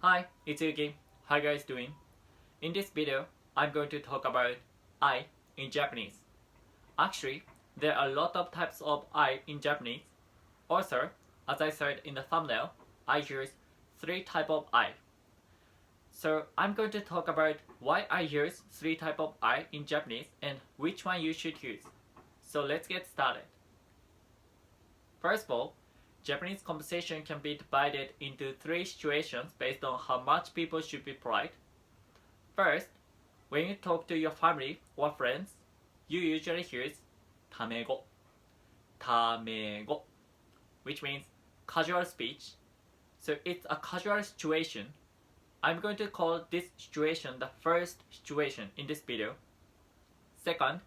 Hi, it's Yuki. How you guys doing? In this video, I'm going to talk about I in Japanese. Actually, there are a lot of types of I in Japanese. Also, as I said in the thumbnail, I use 3 types of I. So I'm going to talk about why I use 3 types of I in Japanese and which one you should use. So let's get started. First of all, Japanese conversation can be divided into 3 situations based on how much people should be polite. First, when you talk to your family or friends, you usually use タメ語, which means casual speech. So it's a casual situation. I'm going to call this situation the first situation in this video. Second,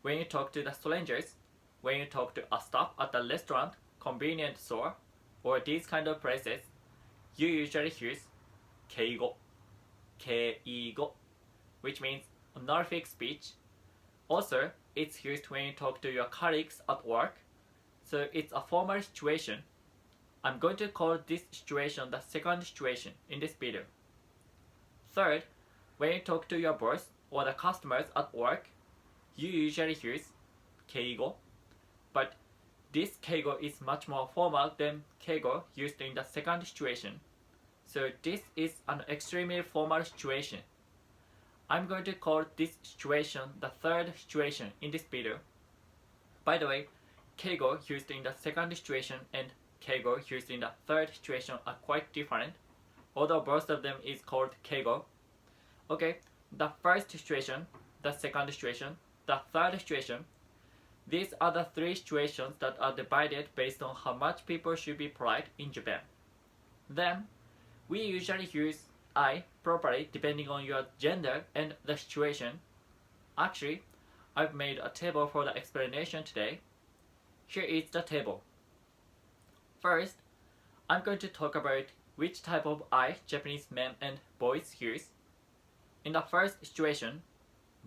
when you talk to the strangers, when you talk to a staff at a restaurant, convenience store, or these kind of places, you usually use 敬語, which means honorific speech. Also, it's used when you talk to your colleagues at work, so it's a formal situation. I'm going to call this situation the second situation in this video. Third, when you talk to your boss or the customers at work, you usually use 敬語, but this 敬語 is much more formal than 敬語 used in the second situation. So this is an extremely formal situation. I'm going to call this situation the third situation in this video. By the way, 敬語 used in the second situation and 敬語 used in the third situation are quite different, although both of them is called 敬語. Okay, the first situation, the second situation, the third situation. These are the 3 situations that are divided based on how much people should be polite in Japan. Then, we usually use I properly depending on your gender and the situation. Actually, I've made a table for the explanation today. Here is the table. First, I'm going to talk about which type of I Japanese men and boys use. In the first situation,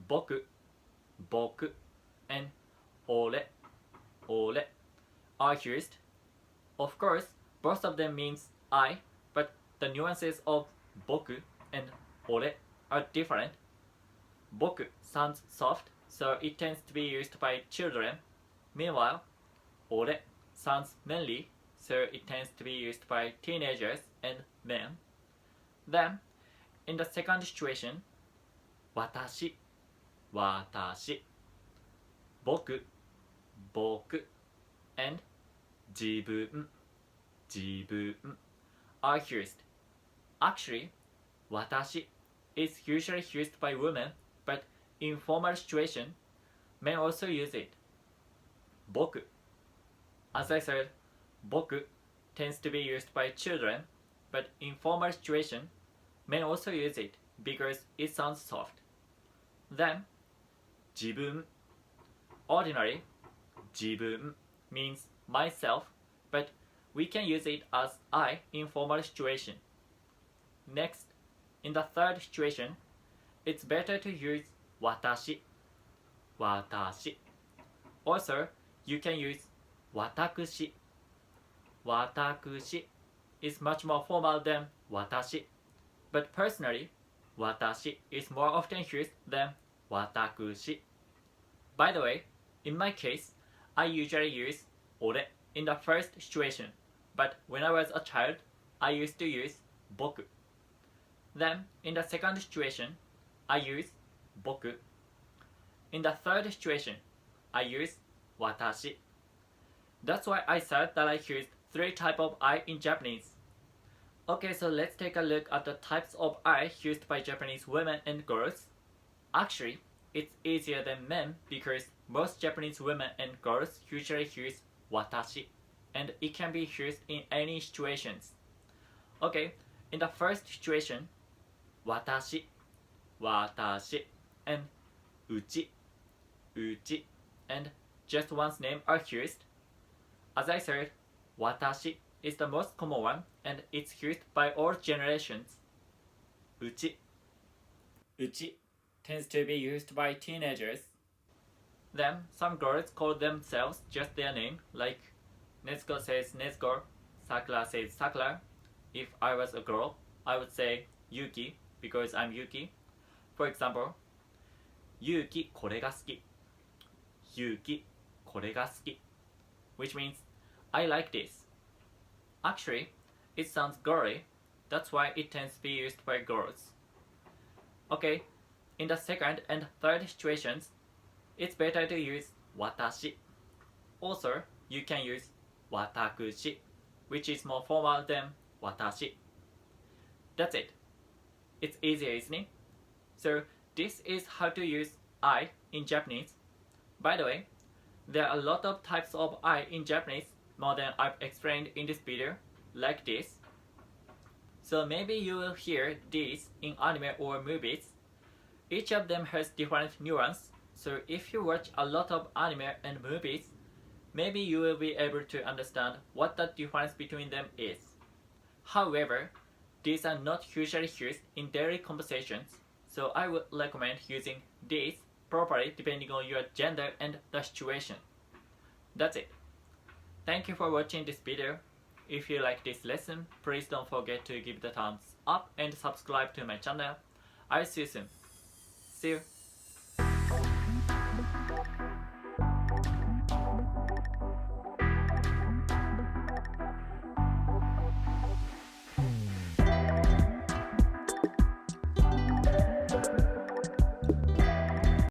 僕, and 俺 are used. Of course, both of them means I, but the nuances of 僕 and 俺 are different. 僕 sounds soft, so it tends to be used by children. Meanwhile, 俺 sounds manly, so it tends to be used by teenagers and men. Then, in the second situation, 私 僕 and 自分 are used. Actually, 私 is usually used by women, but in formal situation, men also use it. 僕 As I said, 僕 tends to be used by children, but in formal situation, men also use it because it sounds soft. Then, 自分 Ordinarily, 自分 means myself, but we can use it as I in formal situation. Next, in the third situation, it's better to use 私 Also, you can use 私 is much more formal than 私 but personally, 私 is more often used than 私 By the way, in my case, I usually use 俺 in the first situation, but when I was a child, I used to use 僕 Then, in the second situation, I use 僕 In the third situation, I use 私 That's why I said that I used 3 types of I in Japanese. Okay, so let's take a look at the types of I used by Japanese women and girls. Actually, it's easier than men because most Japanese women and girls usually use 私 and it can be used in any situations. Okay, in the first situation, 私 and うち and just one's name are used. As I said, 私 is the most common one and it's used by all generations. うち tends to be used by teenagers. Then, some girls call themselves just their name, like Nezuko says Nezuko, Sakura says Sakura, if I was a girl. I would say Yuki because I'm Yuki. For example, Yuki これが好き Yuki これが好き which means I like this. Actually, it sounds girly, that's why it tends to be used by girls. Okay, in the second and third situations, it's better to use 私. Also, you can use 私, which is more formal than 私. That's it. It's easier, isn't it? So, this is how to use I in Japanese. By the way, there are a lot of types of I in Japanese, more than I've explained in this video, like this. So maybe you will hear these in anime or movies. Each of them has different nuance, so if you watch a lot of anime and movies, maybe you will be able to understand what the difference between them is. However, these are not usually used in daily conversations, so I would recommend using these properly depending on your gender and the situation. That's it. Thank you for watching this video. If you like this lesson, please don't forget to give the thumbs up and subscribe to my channel. I'll see you soon. See you.